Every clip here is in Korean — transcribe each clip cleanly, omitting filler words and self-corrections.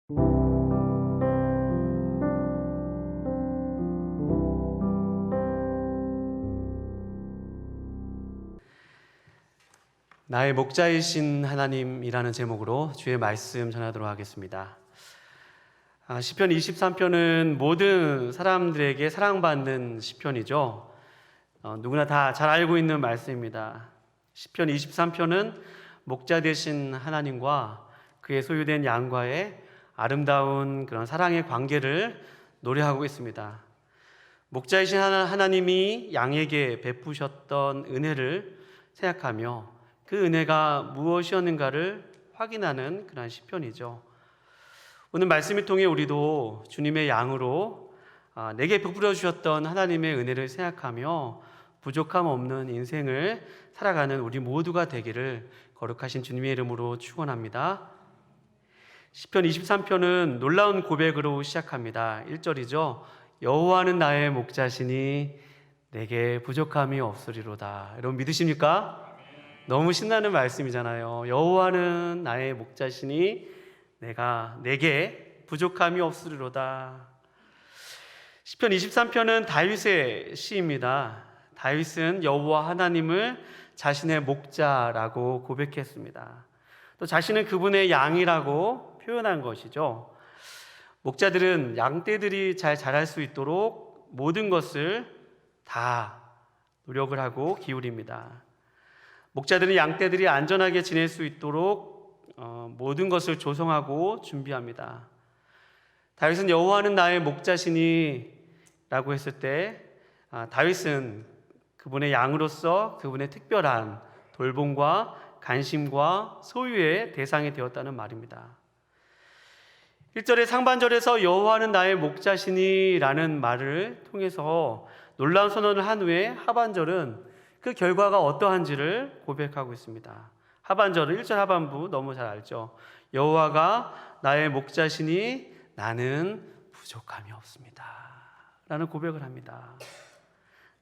나의 목자이신 하나님이라는 제목으로 주의 말씀 전하도록 하겠습니다. 시편 23편은 모든 사람들에게 사랑받는 시편이죠. 누구나 다 잘 알고 있는 말씀입니다. 시편 23편은 목자 되신 하나님과 그의 소유된 양과의 아름다운 그런 사랑의 관계를 노래하고 있습니다. 목자이신 하나님이 양에게 베푸셨던 은혜를 생각하며 그 은혜가 무엇이었는가를 확인하는 그런 시편이죠. 오늘 말씀을 통해 우리도 주님의 양으로 내게 베풀어 주셨던 하나님의 은혜를 생각하며 부족함 없는 인생을 살아가는 우리 모두가 되기를 거룩하신 주님의 이름으로 축원합니다. 시편 23편은 놀라운 고백으로 시작합니다. 1절이죠. 여호와는 나의 목자시니 내게 부족함이 없으리로다. 여러분 믿으십니까? 너무 신나는 말씀이잖아요. 여호와는 나의 목자시니 내게 부족함이 없으리로다. 시편 23편은 다윗의 시입니다. 다윗은 여호와 하나님을 자신의 목자라고 고백했습니다. 또 자신은 그분의 양이라고 표현한 것이죠. 목자들은 양떼들이 잘 자랄 수 있도록 모든 것을 다 노력을 하고 기울입니다. 목자들은 양떼들이 안전하게 지낼 수 있도록 모든 것을 조성하고 준비합니다. 다윗은 여호와는 나의 목자시니 라고 했을 때 다윗은 그분의 양으로서 그분의 특별한 돌봄과 관심과 소유의 대상이 되었다는 말입니다. 1절의 상반절에서 여호와는 나의 목자시니 라는 말을 통해서 놀라운 선언을 한 후에 하반절은 그 결과가 어떠한지를 고백하고 있습니다. 하반절은 1절 하반부 너무 잘 알죠. 여호와가 나의 목자시니 나는 부족함이 없습니다 라는 고백을 합니다.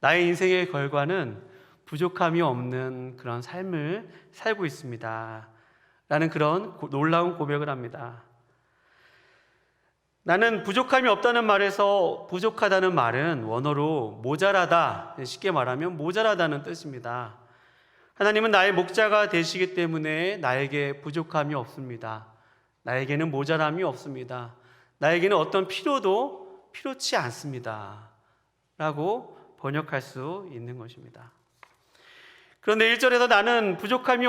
나의 인생의 결과는 부족함이 없는 그런 삶을 살고 있습니다 라는 그런 놀라운 고백을 합니다. 나는 부족함이 없다는 말에서 부족하다는 말은 원어로 모자라다, 쉽게 말하면 모자라다는 뜻입니다. 하나님은 나의 목자가 되시기 때문에 나에게 부족함이 없습니다. 나에게는 모자람이 없습니다. 나에게는 어떤 필요도 필요치 않습니다 라고 번역할 수 있는 것입니다. 그런데 1절에서 나는 부족함이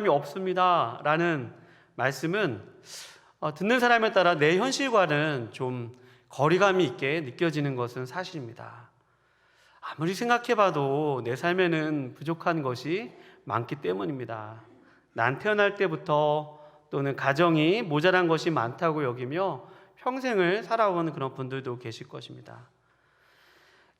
없습니다 라는 말씀은 듣는 사람에 따라 내 현실과는 좀 거리감이 있게 느껴지는 것은 사실입니다. 아무리 생각해봐도 내 삶에는 부족한 것이 많기 때문입니다. 난 태어날 때부터 또는 가정이 모자란 것이 많다고 여기며 평생을 살아온 그런 분들도 계실 것입니다.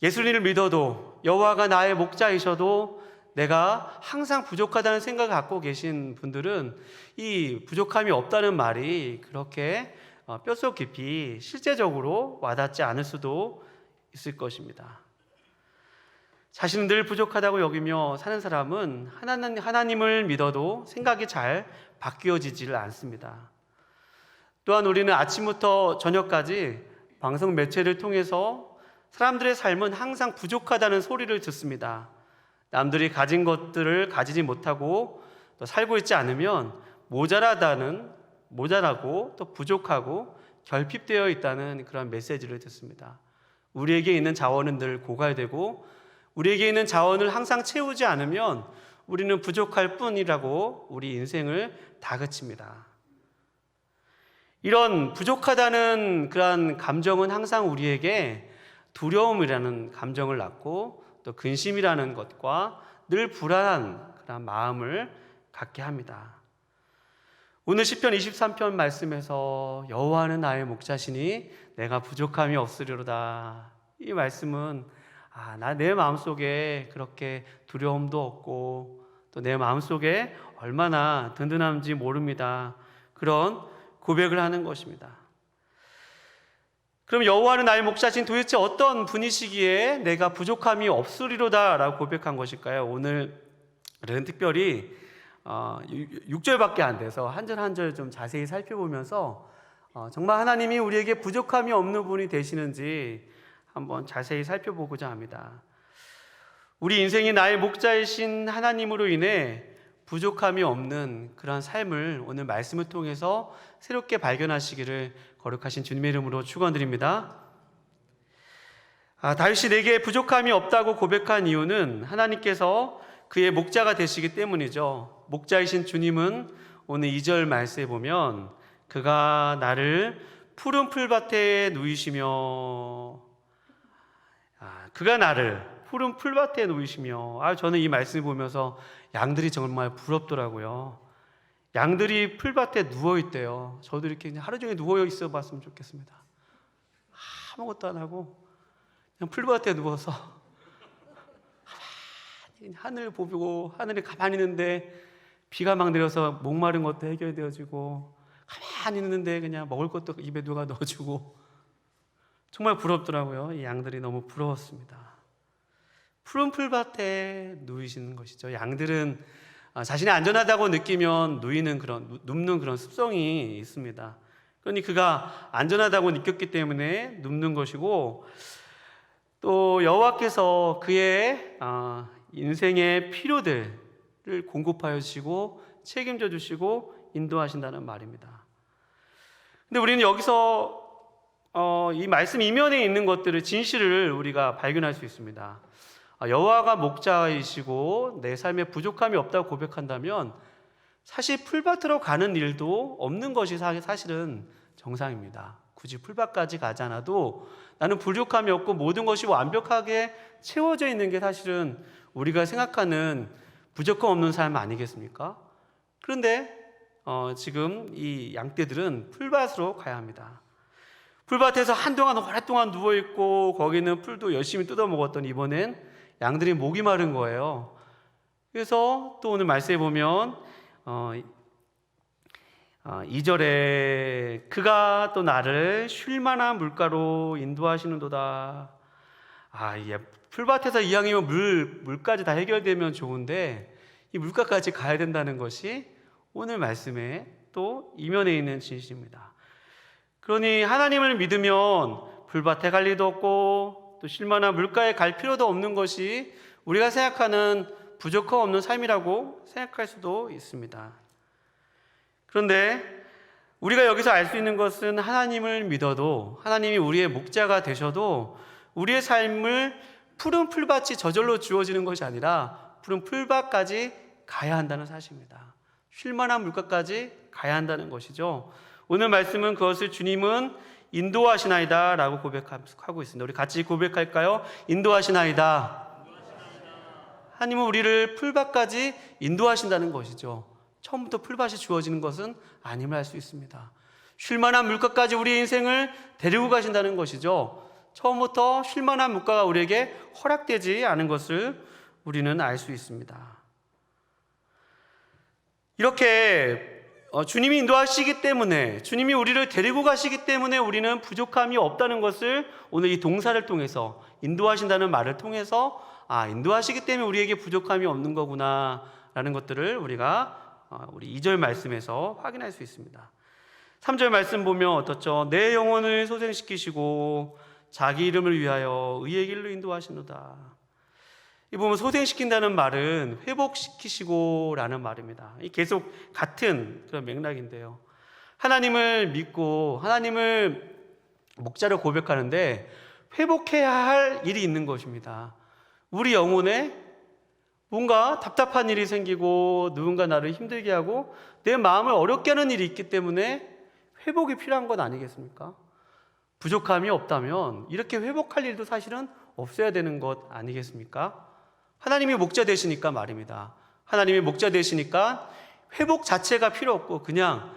예수님을 믿어도 여호와가 나의 목자이셔도 내가 항상 부족하다는 생각을 갖고 계신 분들은 이 부족함이 없다는 말이 그렇게 뼛속 깊이 실제적으로 와닿지 않을 수도 있을 것입니다. 자신은 늘 부족하다고 여기며 사는 사람은 하나님을 믿어도 생각이 잘 바뀌어지지를 않습니다. 또한 우리는 아침부터 저녁까지 방송 매체를 통해서 사람들의 삶은 항상 부족하다는 소리를 듣습니다. 남들이 가진 것들을 가지지 못하고 또 살고 있지 않으면 모자라고 또 부족하고 결핍되어 있다는 그런 메시지를 듣습니다. 우리에게 있는 자원은 늘 고갈되고 우리에게 있는 자원을 항상 채우지 않으면 우리는 부족할 뿐이라고 우리 인생을 다그칩니다. 이런 부족하다는 그런 감정은 항상 우리에게 두려움이라는 감정을 낳고 또 근심이라는 것과 늘 불안한 그런 마음을 갖게 합니다. 오늘 시편 23편 말씀에서 여호와는 나의 목자시니 내가 부족함이 없으리로다. 이 말씀은 내 마음속에 그렇게 두려움도 없고 또 내 마음속에 얼마나 든든한지 모릅니다. 그런 고백을 하는 것입니다. 그럼 여호와는 나의 목자신 도대체 어떤 분이시기에 내가 부족함이 없으리로다 라고 고백한 것일까요? 오늘은 특별히 6절밖에 안 돼서 한 절 한 절 좀 자세히 살펴보면서 정말 하나님이 우리에게 부족함이 없는 분이 되시는지 한번 자세히 살펴보고자 합니다. 우리 인생이 나의 목자이신 하나님으로 인해 부족함이 없는 그런 삶을 오늘 말씀을 통해서 새롭게 발견하시기를 거룩하신 주님의 이름으로 축원드립니다. 다윗이 내게 부족함이 없다고 고백한 이유는 하나님께서 그의 목자가 되시기 때문이죠. 목자이신 주님은 오늘 2절 말씀에 보면 그가 나를 푸른 풀밭에 누이시며 그가 나를 푸른 풀밭에 누이시며 저는 이 말씀을 보면서 양들이 정말 부럽더라고요. 양들이 풀밭에 누워있대요. 저도 이렇게 그냥 하루 종일 누워있어 봤으면 좋겠습니다. 아무것도 안 하고 그냥 풀밭에 누워서 하늘 보고 하늘에 가만히 있는데 비가 막 내려서 목마른 것도 해결되어지고 가만히 있는데 그냥 먹을 것도 입에 누가 넣어주고 정말 부럽더라고요. 이 양들이 너무 부러웠습니다. 푸른 풀밭에 누이시는 것이죠. 양들은 자신이 안전하다고 느끼면 눕는 그런 습성이 있습니다. 그러니 그가 안전하다고 느꼈기 때문에 눕는 것이고, 또 여호와께서 그의 인생의 필요들을 공급하여 주시고 책임져 주시고 인도하신다는 말입니다. 근데 우리는 여기서 이 말씀 이면에 있는 것들을 진실을 우리가 발견할 수 있습니다. 여호와가 목자이시고 내 삶에 부족함이 없다고 고백한다면 사실 풀밭으로 가는 일도 없는 것이 사실은 정상입니다. 굳이 풀밭까지 가지 않아도 나는 부족함이 없고 모든 것이 완벽하게 채워져 있는 게 사실은 우리가 생각하는 부족함 없는 삶 아니겠습니까? 그런데 지금 이 양떼들은 풀밭으로 가야 합니다. 풀밭에서 한동안 오랫동안 누워있고 거기는 풀도 열심히 뜯어먹었더니 이번엔 양들이 목이 마른 거예요. 그래서 또 오늘 말씀에 보면 2절에 그가 또 나를 쉴만한 물가로 인도하시는도다. 풀밭에서 이왕이면 물까지 다 해결되면 좋은데 이 물가까지 가야 된다는 것이 오늘 말씀에 또 이면에 있는 진실입니다. 그러니 하나님을 믿으면 풀밭에 갈 일도 없고 또 쉴만한 물가에 갈 필요도 없는 것이 우리가 생각하는 부족함 없는 삶이라고 생각할 수도 있습니다. 그런데 우리가 여기서 알 수 있는 것은 하나님을 믿어도, 하나님이 우리의 목자가 되셔도 우리의 삶을 푸른 풀밭이 저절로 주어지는 것이 아니라 푸른 풀밭까지 가야 한다는 사실입니다. 쉴만한 물가까지 가야 한다는 것이죠. 오늘 말씀은 그것을 주님은 인도하시나이다 라고 고백하고 있습니다. 우리 같이 고백할까요? 인도하시나이다. 하나님은 우리를 풀밭까지 인도하신다는 것이죠. 처음부터 풀밭이 주어지는 것은 아님을 알 수 있습니다. 쉴만한 물가까지 우리의 인생을 데리고 가신다는 것이죠. 처음부터 쉴만한 물가가 우리에게 허락되지 않은 것을 우리는 알 수 있습니다. 이렇게 주님이 인도하시기 때문에, 주님이 우리를 데리고 가시기 때문에 우리는 부족함이 없다는 것을 오늘 이 동사를 통해서, 인도하신다는 말을 통해서 인도하시기 때문에 우리에게 부족함이 없는 거구나 라는 것들을 우리가 우리 2절 말씀에서 확인할 수 있습니다. 3절 말씀 보면 어떻죠? 내 영혼을 소생시키시고 자기 이름을 위하여 의의 길로 인도하시노다. 이 보면 소생시킨다는 말은 회복시키시고 라는 말입니다. 이 계속 같은 그런 맥락인데요. 하나님을 믿고 하나님을 목자로 고백하는데 회복해야 할 일이 있는 것입니다. 우리 영혼에 뭔가 답답한 일이 생기고 누군가 나를 힘들게 하고 내 마음을 어렵게 하는 일이 있기 때문에 회복이 필요한 것 아니겠습니까? 부족함이 없다면 이렇게 회복할 일도 사실은 없어야 되는 것 아니겠습니까? 하나님이 목자 되시니까 말입니다. 하나님이 목자 되시니까 회복 자체가 필요 없고 그냥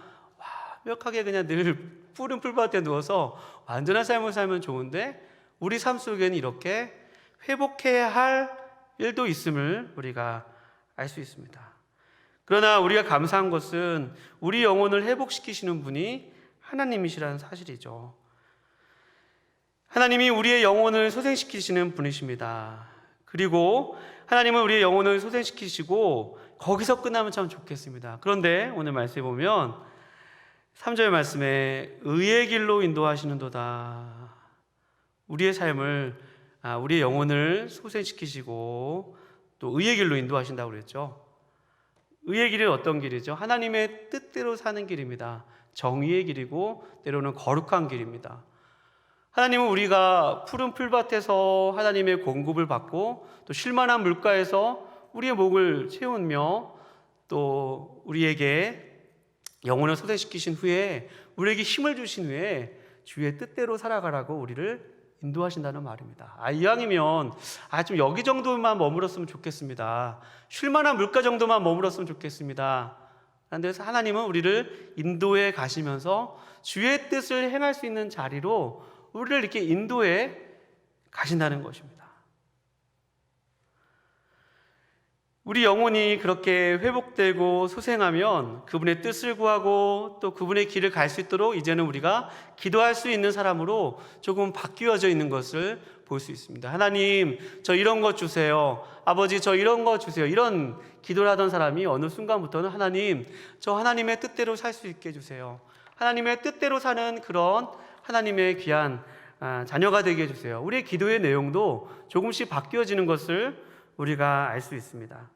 완벽하게 그냥 늘 푸른 풀밭에 누워서 완전한 삶을 살면 좋은데 우리 삶 속에는 이렇게 회복해야 할 일도 있음을 우리가 알 수 있습니다. 그러나 우리가 감사한 것은 우리 영혼을 회복시키시는 분이 하나님이시라는 사실이죠. 하나님이 우리의 영혼을 소생시키시는 분이십니다. 그리고 하나님은 우리의 영혼을 소생시키시고 거기서 끝나면 참 좋겠습니다. 그런데 오늘 말씀에 보면 3절 말씀에 의의 길로 인도하시는도다. 우리의 삶을, 우리의 영혼을 소생시키시고 또 의의 길로 인도하신다고 그랬죠. 의의 길은 어떤 길이죠? 하나님의 뜻대로 사는 길입니다. 정의의 길이고 때로는 거룩한 길입니다. 하나님은 우리가 푸른 풀밭에서 하나님의 공급을 받고 또 쉴만한 물가에서 우리의 목을 채우며 또 우리에게 영혼을 소생시키신 후에 우리에게 힘을 주신 후에 주의 뜻대로 살아가라고 우리를 인도하신다는 말입니다. 이왕이면 좀 여기 정도만 머물렀으면 좋겠습니다. 쉴만한 물가 정도만 머물렀으면 좋겠습니다. 그런데 하나님은 우리를 인도해 가시면서 주의 뜻을 행할 수 있는 자리로 우리를 이렇게 인도해 가신다는 것입니다. 우리 영혼이 그렇게 회복되고 소생하면 그분의 뜻을 구하고 또 그분의 길을 갈 수 있도록 이제는 우리가 기도할 수 있는 사람으로 조금 바뀌어져 있는 것을 볼 수 있습니다. 하나님, 저 이런 것 주세요. 아버지, 저 이런 것 주세요. 이런 기도를 하던 사람이 어느 순간부터는 하나님, 저 하나님의 뜻대로 살 수 있게 해주세요. 하나님의 뜻대로 사는 그런 하나님의 귀한 자녀가 되게 해주세요. 우리의 기도의 내용도 조금씩 바뀌어지는 것을 우리가 알 수 있습니다.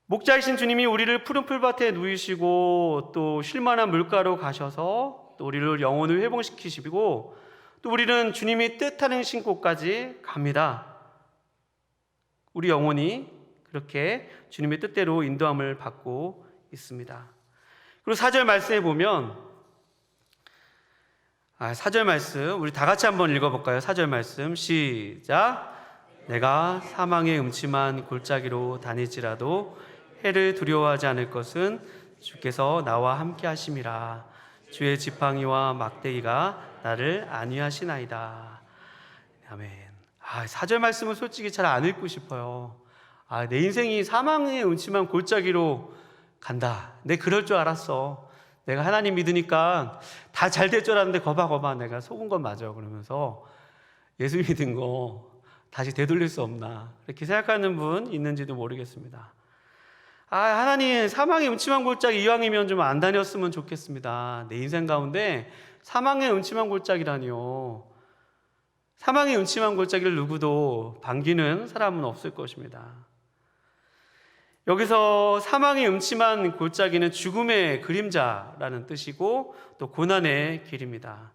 목자이신 주님이 우리를 푸른 풀밭에 누이시고 또 쉴만한 물가로 가셔서 또 우리를 영혼을 회복시키시고 또 우리는 주님이 뜻하신 곳까지 갑니다. 우리 영혼이 그렇게 주님의 뜻대로 인도함을 받고 있습니다. 그리고 4절 말씀에 보면 4절 말씀 우리 다 같이 한번 읽어볼까요? 4절 말씀 시작. 내가 사망의 음침한 골짜기로 다닐지라도 해를 두려워하지 않을 것은 주께서 나와 함께 하심이라. 주의 지팡이와 막대기가 나를 안위하시나이다. 아멘. 4절 말씀은 솔직히 잘 안 읽고 싶어요. 내 인생이 사망의 음침한 골짜기로 간다. 내 그럴 줄 알았어. 내가 하나님 믿으니까 다 잘 될 줄 알았는데 거봐 내가 속은 건 맞아. 그러면서 예수 믿은 거 다시 되돌릴 수 없나 이렇게 생각하는 분 있는지도 모르겠습니다. 하나님, 사망의 음침한 골짜기 이왕이면 좀 안 다녔으면 좋겠습니다. 내 인생 가운데 사망의 음침한 골짜기라니요. 사망의 음침한 골짜기를 누구도 반기는 사람은 없을 것입니다. 여기서 사망의 음침한 골짜기는 죽음의 그림자라는 뜻이고 또 고난의 길입니다.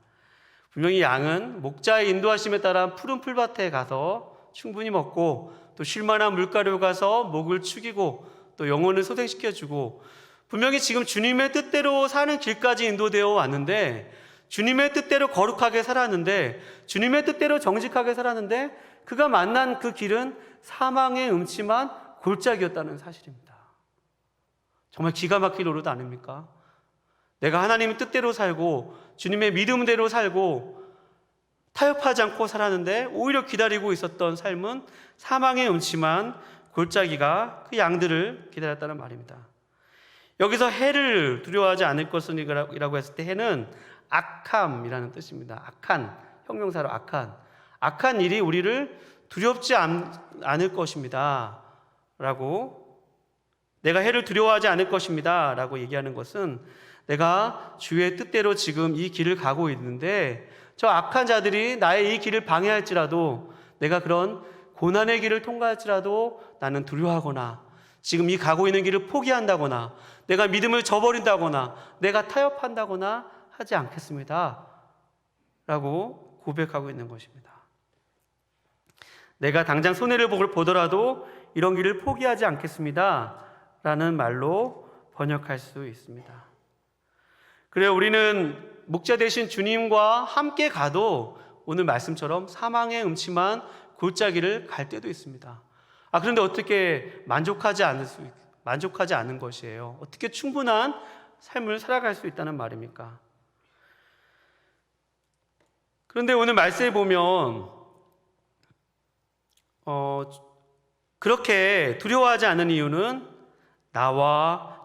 분명히 양은 목자의 인도하심에 따라 푸른 풀밭에 가서 충분히 먹고 또 쉴만한 물가로 가서 목을 축이고 또 영혼을 소생시켜주고 분명히 지금 주님의 뜻대로 사는 길까지 인도되어 왔는데 주님의 뜻대로 거룩하게 살았는데 주님의 뜻대로 정직하게 살았는데 그가 만난 그 길은 사망의 음침한 골짜기였다는 사실입니다. 정말 기가 막힐 노릇 아닙니까? 내가 하나님의 뜻대로 살고 주님의 믿음대로 살고 타협하지 않고 살았는데 오히려 기다리고 있었던 삶은 사망의 음침한 골짜기가 그 양들을 기다렸다는 말입니다. 여기서 해를 두려워하지 않을 것은 이라고 했을 때 해는 악함이라는 뜻입니다. 악한, 형용사로 악한 일이 우리를 두렵지 않을 것입니다 라고, 내가 해를 두려워하지 않을 것입니다 라고 얘기하는 것은 내가 주의 뜻대로 지금 이 길을 가고 있는데 저 악한 자들이 나의 이 길을 방해할지라도 내가 그런 고난의 길을 통과할지라도 나는 두려워하거나 지금 이 가고 있는 길을 포기한다거나 내가 믿음을 저버린다거나 내가 타협한다거나 하지 않겠습니다 라고 고백하고 있는 것입니다. 내가 당장 손해를 보더라도 이런 길을 포기하지 않겠습니다 라는 말로 번역할 수 있습니다. 그래요, 우리는 목자 되신 주님과 함께 가도 오늘 말씀처럼 사망의 음침한 골짜기를 갈 때도 있습니다. 그런데 어떻게 만족하지 않은 것이에요? 어떻게 충분한 삶을 살아갈 수 있다는 말입니까? 그런데 오늘 말씀에 보면 그렇게 두려워하지 않은 이유는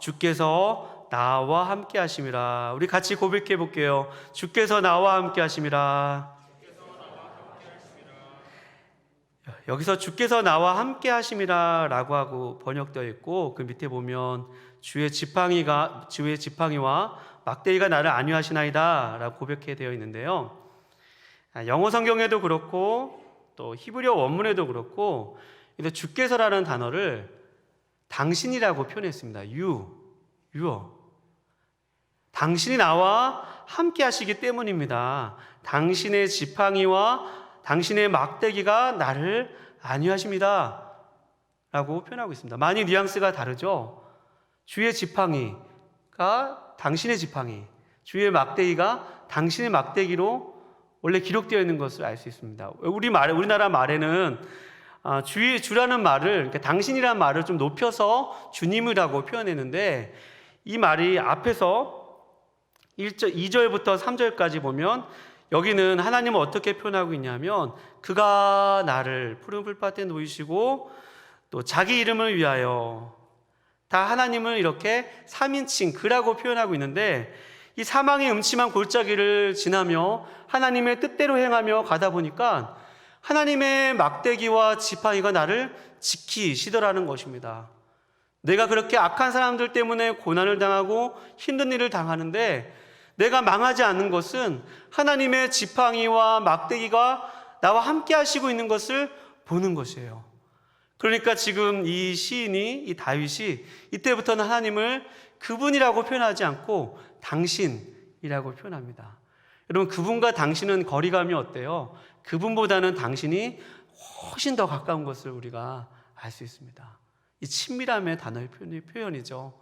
주께서 나와 함께 하심이라. 우리 같이 고백해 볼게요. 주께서 나와 함께 하심이라. 여기서 주께서 나와 함께 하심이라 라고 하고 번역되어 있고, 그 밑에 보면 주의 지팡이와 막대기가 나를 안위하시나이다 라고 고백해 되어 있는데요. 영어 성경에도 그렇고 또 히브리어 원문에도 그렇고 주께서라는 단어를 당신이라고 표현했습니다. you. 당신이 나와 함께 하시기 때문입니다. 당신의 지팡이와 당신의 막대기가 나를 안위하십니다 라고 표현하고 있습니다. 많이 뉘앙스가 다르죠. 주의 지팡이가 당신의 지팡이, 주의 막대기가 당신의 막대기로 원래 기록되어 있는 것을 알 수 있습니다. 우리나라 말에는 주라는 말을, 그러니까 당신이라는 말을 좀 높여서 주님이라고 표현했는데, 이 말이 앞에서 2절부터 3절까지 보면 여기는 하나님을 어떻게 표현하고 있냐면, 그가 나를 푸른 풀밭에 놓이시고 또 자기 이름을 위하여, 다 하나님을 이렇게 3인칭 그라고 표현하고 있는데, 이 사망의 음침한 골짜기를 지나며 하나님의 뜻대로 행하며 가다 보니까 하나님의 막대기와 지팡이가 나를 지키시더라는 것입니다. 내가 그렇게 악한 사람들 때문에 고난을 당하고 힘든 일을 당하는데 내가 망하지 않는 것은 하나님의 지팡이와 막대기가 나와 함께 하시고 있는 것을 보는 것이에요. 그러니까 지금 이 시인이, 이 다윗이 이때부터는 하나님을 그분이라고 표현하지 않고 당신이라고 표현합니다. 여러분, 그분과 당신은 거리감이 어때요? 그분보다는 당신이 훨씬 더 가까운 것을 우리가 알 수 있습니다. 이 친밀함의 단어의 표현이죠.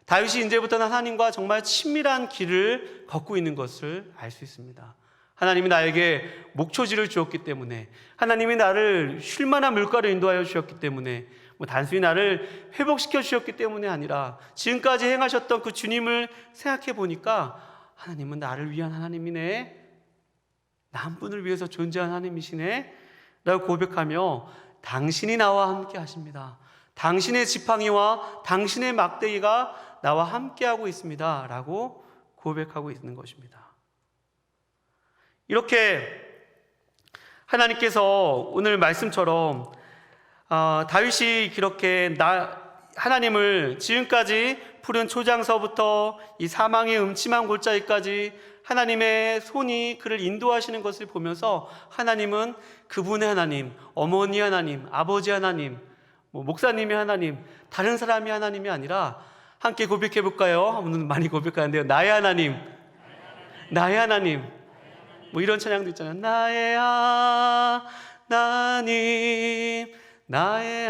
다윗이 이제부터는 하나님과 정말 친밀한 길을 걷고 있는 것을 알 수 있습니다. 하나님이 나에게 목초지를 주었기 때문에, 하나님이 나를 쉴만한 물가로 인도하여 주셨기 때문에, 단순히 나를 회복시켜 주셨기 때문에 아니라 지금까지 행하셨던 그 주님을 생각해 보니까 하나님은 나를 위한 하나님이네, 나 한 분을 위해서 존재한 하나님이시네 라고 고백하며 당신이 나와 함께 하십니다. 당신의 지팡이와 당신의 막대기가 나와 함께하고 있습니다 라고 고백하고 있는 것입니다. 이렇게 하나님께서 오늘 말씀처럼 다윗이 그렇게 하나님을 지금까지 푸른 초장서부터 이 사망의 음침한 골짜기까지 하나님의 손이 그를 인도하시는 것을 보면서 하나님은 그분의 하나님, 어머니 하나님, 아버지 하나님, 목사님의 하나님, 다른 사람의 하나님이 아니라, 함께 고백해 볼까요? 오늘 많이 고백하는데요. 나의 하나님, 나의 하나님. 이런 찬양도 있잖아요. 나의 하나님, 나의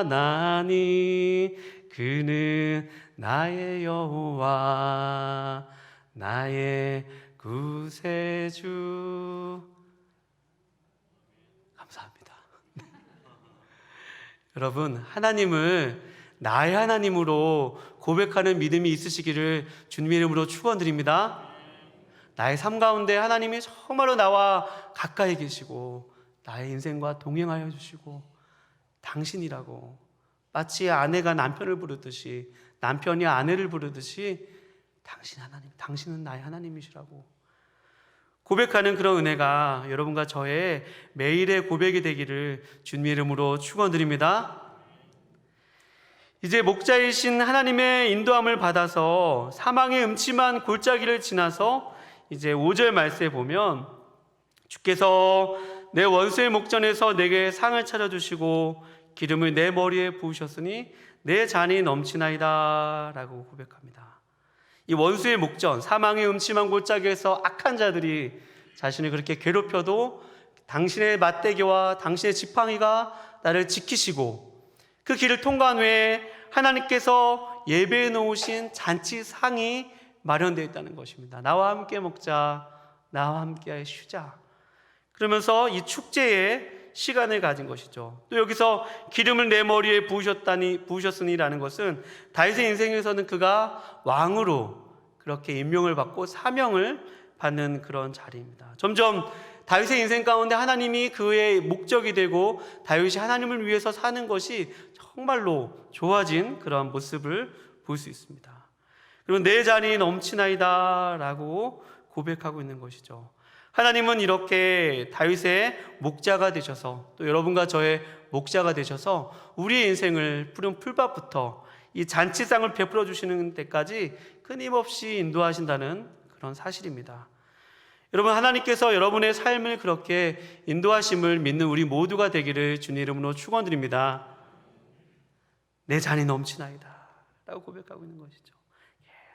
하나님, 그는 나의 여호와, 나의 구세주. 감사합니다. 여러분, 하나님을 나의 하나님으로 고백하는 믿음이 있으시기를 주님의 이름으로 축원드립니다. 나의 삶 가운데 하나님이 정말로 나와 가까이 계시고 나의 인생과 동행하여 주시고, 당신이라고, 마치 아내가 남편을 부르듯이, 남편이 아내를 부르듯이 당신 하나님, 당신은 나의 하나님이시라고 고백하는 그런 은혜가 여러분과 저의 매일의 고백이 되기를 주님의 이름으로 축원드립니다. 이제 목자이신 하나님의 인도함을 받아서 사망의 음침한 골짜기를 지나서 이제 5절 말씀에 보면, 주께서 내 원수의 목전에서 내게 상을 차려주시고 기름을 내 머리에 부으셨으니 내 잔이 넘치나이다 라고 고백합니다. 이 원수의 목전, 사망의 음침한 골짜기에서 악한 자들이 자신을 그렇게 괴롭혀도 당신의 맞대기와 당신의 지팡이가 나를 지키시고, 그 길을 통과한 후에 하나님께서 예배해 놓으신 잔치상이 마련되어 있다는 것입니다. 나와 함께 먹자, 나와 함께 쉬자, 그러면서 이 축제의 시간을 가진 것이죠. 또 여기서 기름을 내 머리에 부으셨으니라는 것은 다윗의 인생에서는 그가 왕으로 그렇게 임명을 받고 사명을 받는 그런 자리입니다. 점점 다윗의 인생 가운데 하나님이 그의 목적이 되고 다윗이 하나님을 위해서 사는 것이 정말로 좋아진 그런 모습을 볼 수 있습니다. 그리고 내 잔이 넘치나이다 라고 고백하고 있는 것이죠. 하나님은 이렇게 다윗의 목자가 되셔서 또 여러분과 저의 목자가 되셔서 우리의 인생을 푸른 풀밭부터 이 잔치상을 베풀어 주시는 데까지 끊임없이 인도하신다는 그런 사실입니다. 여러분, 하나님께서 여러분의 삶을 그렇게 인도하심을 믿는 우리 모두가 되기를 주님 이름으로 축원드립니다. 내 잔이 넘치나이다 라고 고백하고 있는 것이죠.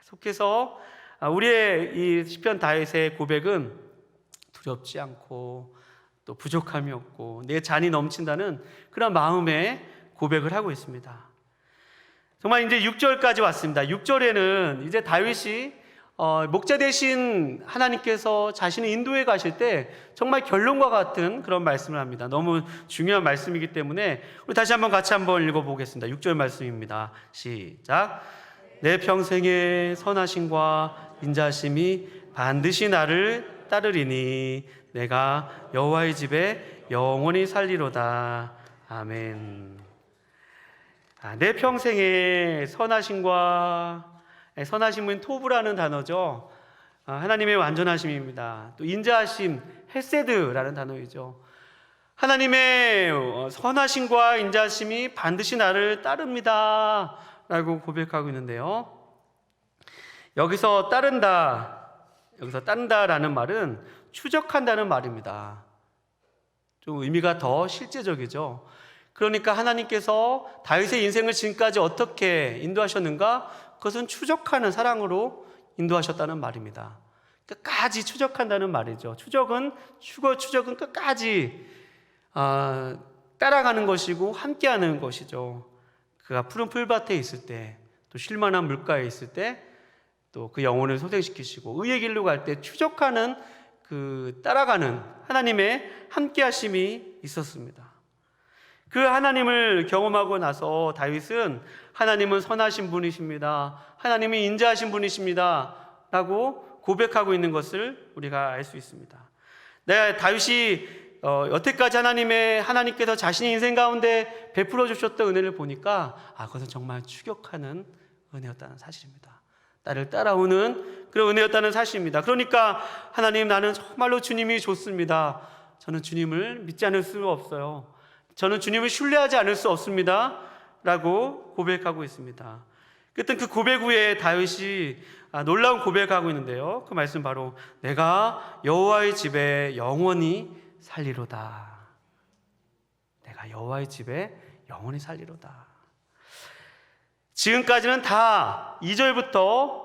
계속해서 우리의 이 시편 다윗의 고백은 두렵지 않고 또 부족함이 없고 내 잔이 넘친다는 그런 마음의 고백을 하고 있습니다. 정말 이제 6절까지 왔습니다. 6절에는 이제 다윗이 목자 되신 하나님께서 자신을 인도해 가실 때 정말 결론과 같은 그런 말씀을 합니다. 너무 중요한 말씀이기 때문에 우리 다시 한번 같이 한번 읽어보겠습니다. 6절 말씀입니다. 시작. 내 평생의 선하심과 인자심이 반드시 나를 따르리니 내가 여호와의 집에 영원히 살리로다. 아멘. 내 평생의 선하심은 토브라는 단어죠. 하나님의 완전하심입니다. 또 인자하심, 헤세드라는 단어이죠. 하나님의 선하심과 인자하심이 반드시 나를 따릅니다 라고 고백하고 있는데요, 여기서 따른다라는 말은 추적한다는 말입니다. 좀 의미가 더 실제적이죠. 그러니까 하나님께서 다윗의 인생을 지금까지 어떻게 인도하셨는가, 그것은 추적하는 사랑으로 인도하셨다는 말입니다. 끝까지 추적한다는 말이죠. 추적은 끝까지 따라가는 것이고 함께하는 것이죠. 그가 푸른 풀밭에 있을 때, 또 쉴만한 물가에 있을 때, 또 그 영혼을 소생시키시고 의의 길로 갈 때 추적하는 따라가는 하나님의 함께하심이 있었습니다. 그 하나님을 경험하고 나서 다윗은 하나님은 선하신 분이십니다, 하나님은 인자하신 분이십니다 라고 고백하고 있는 것을 우리가 알 수 있습니다. 다윗이 여태까지 하나님께서 자신의 인생 가운데 베풀어 주셨던 은혜를 보니까 그것은 정말 추격하는 은혜였다는 사실입니다. 나를 따라오는 그런 은혜였다는 사실입니다. 그러니까 하나님, 나는 정말로 주님이 좋습니다. 저는 주님을 믿지 않을 수 없어요. 저는 주님을 신뢰하지 않을 수 없습니다 라고 고백하고 있습니다. 그때 그 고백 후에 다윗이 놀라운 고백하고 있는데요, 그 말씀 바로 내가 여호와의 집에 영원히 살리로다. 내가 여호와의 집에 영원히 살리로다. 지금까지는 다 2절부터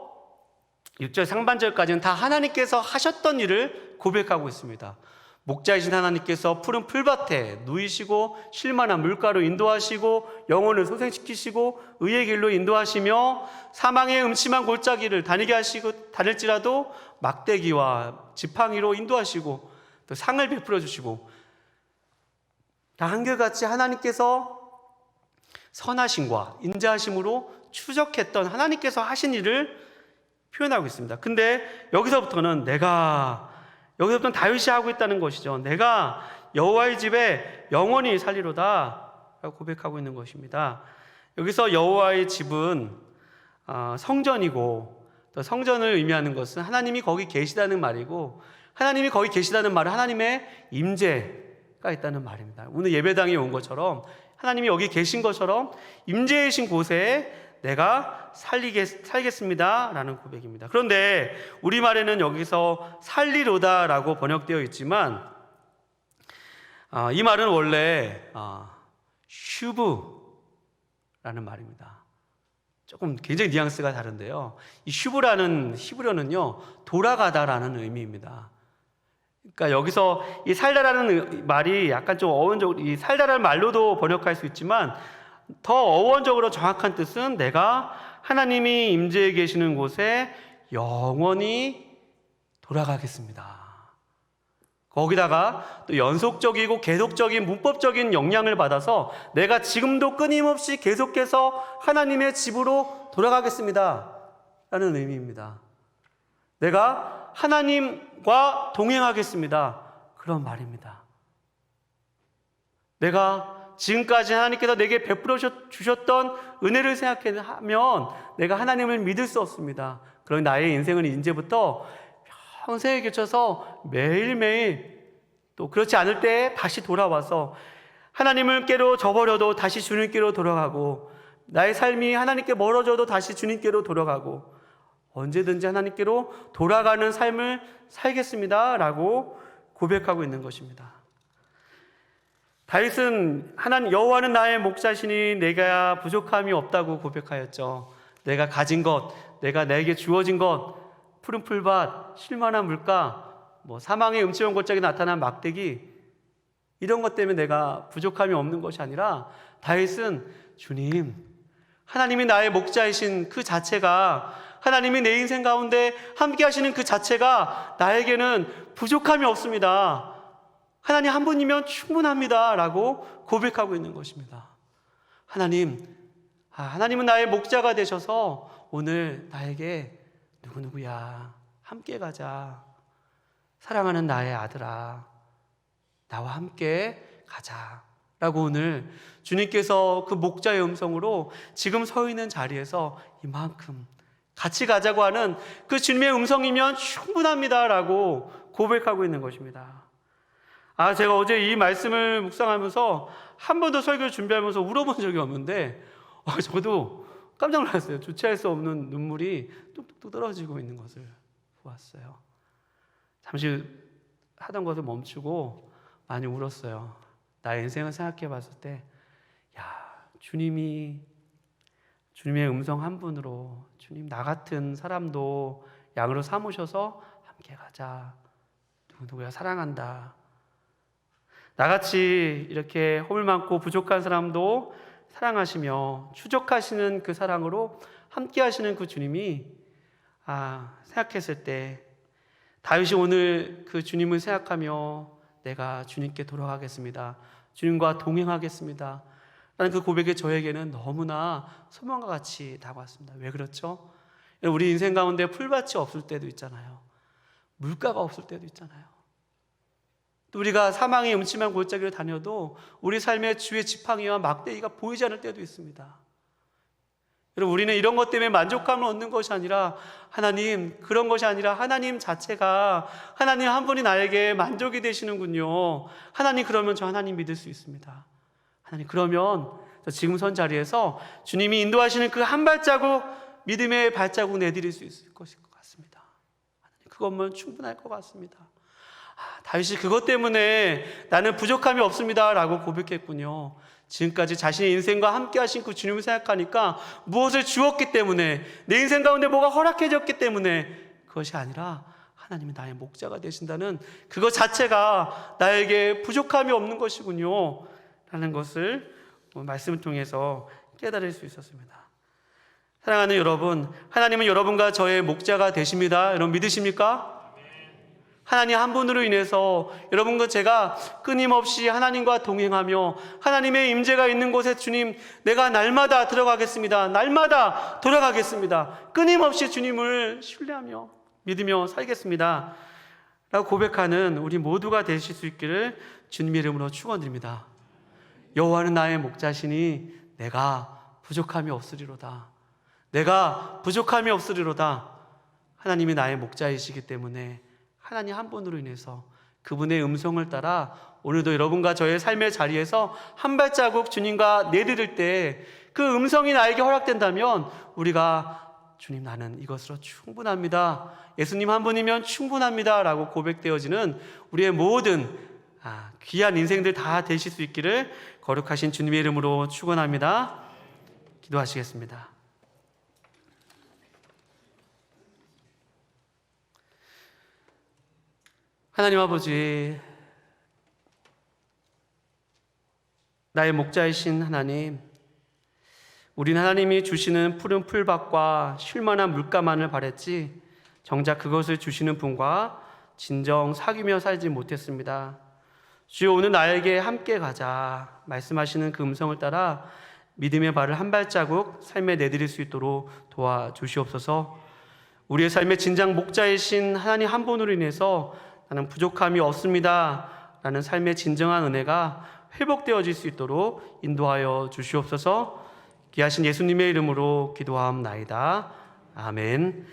6절 상반절까지는 다 하나님께서 하셨던 일을 고백하고 있습니다. 목자이신 하나님께서 푸른 풀밭에 누이시고 쉴만한 물가로 인도하시고 영혼을 소생시키시고 의의 길로 인도하시며 사망의 음침한 골짜기를 다니게 하시고 다닐지라도 막대기와 지팡이로 인도하시고 또 상을 베풀어 주시고, 다 한결같이 하나님께서 선하심과 인자하심으로 추적했던 하나님께서 하신 일을 표현하고 있습니다. 근데 여기서부터는 다윗이 하고 있다는 것이죠. 내가 여호와의 집에 영원히 살리로다 라고 고백하고 있는 것입니다. 여기서 여호와의 집은 성전이고, 또 성전을 의미하는 것은 하나님이 거기 계시다는 말이고, 하나님이 거기 계시다는 말은 하나님의 임재가 있다는 말입니다. 오늘 예배당에 온 것처럼 하나님이 여기 계신 것처럼 임재이신 곳에 내가 살겠습니다 라는 고백입니다. 그런데 우리말에는 여기서 살리로다 라고 번역되어 있지만 이 말은 원래 슈브라는 말입니다. 조금 굉장히 뉘앙스가 다른데요, 이 슈브라는 히브리어는요 돌아가다라는 의미입니다. 그러니까 여기서 이 살다라는 말이 약간 좀 어원적으로, 이 살다라는 말로도 번역할 수 있지만 더 어원적으로 정확한 뜻은 내가 하나님이 임재해 계시는 곳에 영원히 돌아가겠습니다. 거기다가 또 연속적이고 계속적인 문법적인 영향을 받아서 내가 지금도 끊임없이 계속해서 하나님의 집으로 돌아가겠습니다 라는 의미입니다. 내가 하나님과 동행하겠습니다, 그런 말입니다. 내가 지금까지 하나님께서 내게 베풀어 주셨던 은혜를 생각하면 내가 하나님을 믿을 수 없습니다. 그런 나의 인생은 이제부터 평생에 걸쳐서 매일매일 또 그렇지 않을 때 다시 돌아와서 하나님을께로 저버려도 다시 주님께로 돌아가고, 나의 삶이 하나님께 멀어져도 다시 주님께로 돌아가고, 언제든지 하나님께로 돌아가는 삶을 살겠습니다 라고 고백하고 있는 것입니다. 다윗은 하나님 여호와는 나의 목자시니 내가 부족함이 없다고 고백하였죠. 내가 가진 것, 내가 내게 주어진 것, 푸른 풀밭, 쉴만한 물가, 사망의 음침한 골짜기에 나타난 막대기, 이런 것 때문에 내가 부족함이 없는 것이 아니라, 다윗은 주님, 하나님이 나의 목자이신 그 자체가, 하나님이 내 인생 가운데 함께 하시는 그 자체가 나에게는 부족함이 없습니다. 하나님 한 분이면 충분합니다 라고 고백하고 있는 것입니다. 하나님은 나의 목자가 되셔서 오늘 나에게 누구누구야 함께 가자, 사랑하는 나의 아들아 나와 함께 가자 라고 오늘 주님께서 그 목자의 음성으로 지금 서 있는 자리에서 이만큼 같이 가자고 하는 그 주님의 음성이면 충분합니다 라고 고백하고 있는 것입니다. 제가 어제 이 말씀을 묵상하면서 한 번도 설교를 준비하면서 울어본 적이 없는데 저도 깜짝 놀랐어요. 주체할 수 없는 눈물이 뚝뚝뚝 떨어지고 있는 것을 보았어요. 잠시 하던 것을 멈추고 많이 울었어요. 나의 인생을 생각해 봤을 때 주님의 음성 한 분으로, 주님 나 같은 사람도 양으로 삼으셔서 함께 가자, 누구누구야 사랑한다, 나같이 이렇게 허물 많고 부족한 사람도 사랑하시며 추적하시는 그 사랑으로 함께 하시는 그 주님이 생각했을 때 다윗이 오늘 그 주님을 생각하며 내가 주님께 돌아가겠습니다, 주님과 동행하겠습니다 라는 그 고백이 저에게는 너무나 소망과 같이 다가왔습니다. 왜 그렇죠? 우리 인생 가운데 풀밭이 없을 때도 있잖아요. 물가가 없을 때도 있잖아요. 또 우리가 사망의 음침한 골짜기를 다녀도 우리 삶의 주의 지팡이와 막대기가 보이지 않을 때도 있습니다. 여러분, 우리는 이런 것 때문에 만족감을 얻는 것이 아니라 그런 것이 아니라 하나님 자체가, 하나님 한 분이 나에게 만족이 되시는군요. 하나님 그러면 저 하나님 믿을 수 있습니다. 하나님 그러면 저 지금 선 자리에서 주님이 인도하시는 그 한 발자국, 믿음의 발자국 내디딜 수 있을 것일 것 같습니다. 하나님 그것만 충분할 것 같습니다. 다윗이 그것 때문에 나는 부족함이 없습니다 라고 고백했군요. 지금까지 자신의 인생과 함께 하신 그 주님을 생각하니까 무엇을 주었기 때문에, 내 인생 가운데 뭐가 허락해졌기 때문에 그것이 아니라 하나님이 나의 목자가 되신다는 그것 자체가 나에게 부족함이 없는 것이군요 라는 것을 말씀을 통해서 깨달을 수 있었습니다. 사랑하는 여러분, 하나님은 여러분과 저의 목자가 되십니다. 여러분 믿으십니까? 하나님 한 분으로 인해서 여러분과 제가 끊임없이 하나님과 동행하며 하나님의 임재가 있는 곳에 주님, 내가 날마다 들어가겠습니다, 날마다 돌아가겠습니다, 끊임없이 주님을 신뢰하며 믿으며 살겠습니다 라고 고백하는 우리 모두가 되실 수 있기를 주님의 이름으로 축원드립니다. 여호와는 나의 목자시니 내가 부족함이 없으리로다. 내가 부족함이 없으리로다. 하나님이 나의 목자이시기 때문에 하나님 한 분으로 인해서 그분의 음성을 따라 오늘도 여러분과 저의 삶의 자리에서 한 발자국 주님과 내디딜 때 그 음성이 나에게 허락된다면 우리가 주님 나는 이것으로 충분합니다, 예수님 한 분이면 충분합니다 라고 고백되어지는 우리의 모든 귀한 인생들 다 되실 수 있기를 거룩하신 주님의 이름으로 축원합니다. 기도하시겠습니다. 하나님 아버지, 나의 목자이신 하나님, 우린 하나님이 주시는 푸른 풀밭과 쉴만한 물가만을 바랬지 정작 그것을 주시는 분과 진정 사귀며 살지 못했습니다. 주여, 오늘 나에게 함께 가자 말씀하시는 그 음성을 따라 믿음의 발을 한 발자국 삶에 내디딜 수 있도록 도와주시옵소서. 우리의 삶의 진정 목자이신 하나님 한 분으로 인해서 나는 부족함이 없습니다 라는 삶의 진정한 은혜가 회복되어질 수 있도록 인도하여 주시옵소서. 귀하신 예수님의 이름으로 기도하옵나이다. 아멘.